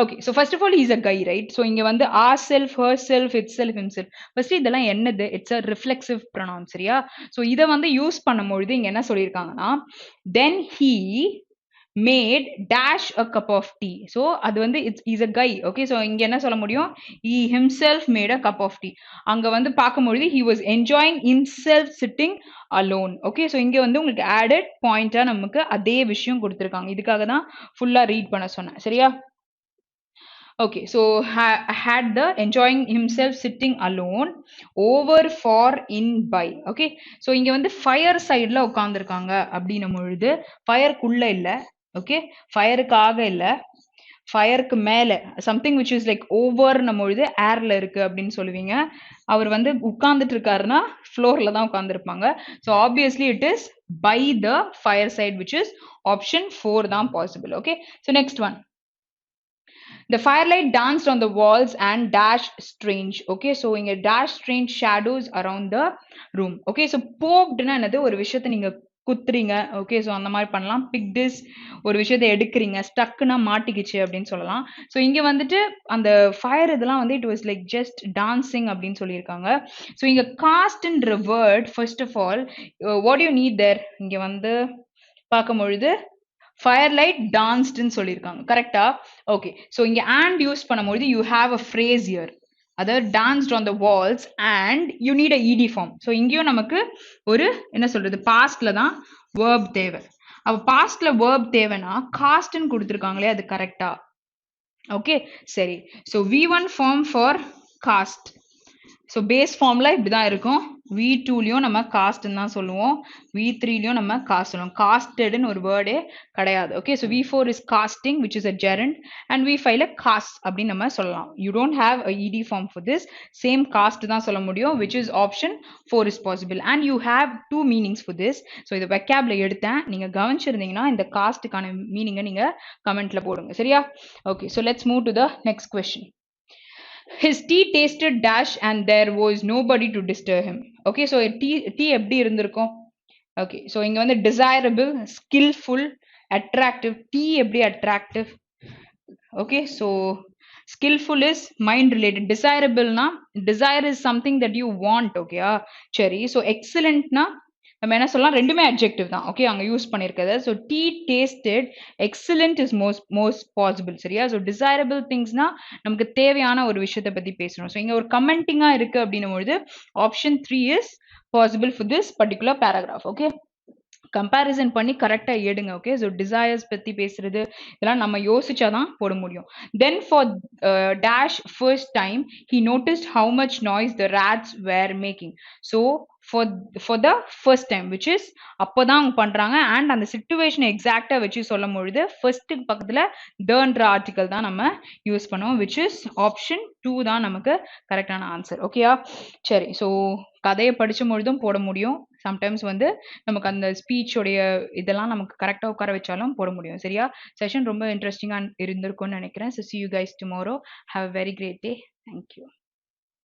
A: Okay, so first of all he is a guy, right? So இங்க வந்து ourself, herself, itself, himself. First இதெல்லாம் என்னது? It's a reflexive pronoun, சரியா? So இதை வந்து யூஸ் பண்ணும்பொழுது இங்க என்ன சொல்லியிருக்காங்கன்னா then he made dash a cup of tea. So அது வந்து is a guy. Okay, so இங்க என்ன சொல்ல முடியும்? He himself made a cup of tea. அங்க வந்து பார்க்கும்பொழுது he was enjoying himself sitting alone. Okay, so இங்க வந்து உங்களுக்கு added point நமக்கு அதே விஷயம் கொடுத்திருக்காங்க. இதுக்காக தான் ஃபுல்லா ரீட் பண்ண சொன்னேன். சரியா? Okay, so had the enjoying himself sitting alone over for in by. Okay, so இங்க வந்து fire sideல உட்கார்ந்திருக்காங்க அப்படின்னும் பொழுது ஃபயருக்குள்ள இல்ல. ஓகே, ஃபயருக்காக இல்ல, ஃபயருக்கு மேல something which is like over நம்மொழுது ஏர்ல இருக்கு அப்படின்னு சொல்லுவீங்க. அவர் வந்து உட்கார்ந்துட்டு இருக்காருன்னா ஃப்ளோர்ல தான் உட்கார்ந்துருப்பாங்க. So obviously it is by the fire side which is option 4 தான் possible. Okay, so next one. The firelight danced on the walls and dashed strange. Okay, so இங்க dash strange shadows around the room. Okay, so pokedனா என்னது? ஒரு விஷயத்தை நீங்க குத்துறீங்க. Okay, so அந்த மாதிரி பண்ணலாம். பிக்டிஸ் ஒரு விஷயத்தை எடுக்கிறீங்க, ஸ்டக்குனா மாட்டிக்கிச்சு அப்படின்னு சொல்லலாம். ஸோ இங்கே வந்துட்டு அந்த ஃபயர் இதெல்லாம் வந்து it was like just dancing அப்படின்னு சொல்லியிருக்காங்க. ஸோ இங்கே காஸ்ட்ன்ற word first of all what you need there இங்கே வந்து பார்க்கும்பொழுது firelight dancedன்னு சொல்லியிருக்காங்க. கரெக்டா? ஓகே, ஸோ இங்கே and யூஸ் பண்ணும்பொழுது you have a phrase here. அதாவது danced on the walls and you need a ed form. So இங்கேயும் நமக்கு ஒரு என்ன சொல்றது பாஸ்ட்ல தான் verb தேவை. அப்போ பாஸ்ட்ல verb தேவைன்னா காஸ்ட்ன்னு கொடுத்துருக்காங்களே அது கரெக்டா? ஓகே, சரி. So V1 form for cast. So base ஃபார்ம்ல இப்படிதான் இருக்கும். V2லயும் நம்ம காஸ்ட்னு தான் சொல்லுவோம், V3லயும் நம்ம காஸ்ட் சொல்லுவோம். காஸ்டட்னு ஒரு வேர்டே கிடையாது. Okay, so V4 is casting which is a gerund and V5ல காஸ்ட் அப்படின்னு நம்ம சொல்லலாம். You don't have a ED form for this. Same cast தான் சொல்ல முடியும் which is option 4 is possible and you have 2 meanings for this. So இதை வெக்காப்ல எடுத்தேன், நீங்க கவனிச்சிருந்தீங்கன்னா இந்த காஸ்ட்டுக்கான மீனிங்கை நீங்க கமெண்ட்ல போடுங்க. சரியா? Okay, so let's move to the next question. His tea tasted dash and there was nobody to disturb him. Okay, so tea எப்படி இருந்திருக்கும்? Okay, so இங்க வந்து desirable, skillful, attractive. tea எப்படி attractive? Okay, so skillful is mind related. Desirable na desire is something that you want. Okay, சரி. So excellent na நம்ம என்ன சொல்லலாம்? ரெண்டுமே அட்ஜெக்டிவ் தான். ஓகே, அங்கே யூஸ் பண்ணியிருக்கிறது. So tea tasted excellent is most possible. சரியா? ஸோ டிசைரபிள் திங்ஸ்னா நமக்கு தேவையான ஒரு விஷயத்தை பற்றி பேசணும். ஸோ இங்கே ஒரு கமெண்டிங்காக இருக்கு அப்படின்னும் பொழுது option 3 is possible for this particular paragraph. Okay, comparison பண்ணி கரெக்டாக எடுங்க. ஓகே, ஸோ டிசைர்ஸ் பற்றி பேசுறது இதெல்லாம் நம்ம யோசிச்சாதான் போட முடியும். Then for dash first time he noticed how much noise the rats were making. So for the first time which is அப்போதான் அவங்க பண்றாங்க அண்ட் அந்த சிச்சுவேஷன் எக்ஸாக்டா வச்சு சொல்லும் பொழுது ஃபர்ஸ்ட் பக்கத்துல தன்ற ஆர்டிகல் தான் நம்ம யூஸ் பண்ணுவோம் which is ஆப்ஷன் 2 தான் நமக்கு கரெக்டான ஆன்சர். ஓகேயா? சரி, ஸோ கதையை படிச்சும் பொழுதும் போட முடியும். சம்டைம்ஸ் வந்து நமக்கு அந்த ஸ்பீச்சோடைய இதெல்லாம் நமக்கு கரெக்டாக உட்கார வச்சாலும் போட முடியும். சரியா? செஷன் ரொம்ப இன்ட்ரெஸ்டிங்காக இருந்திருக்கும்னு நினைக்கிறேன். So see you guys tomorrow. Have a very great day. Thank you.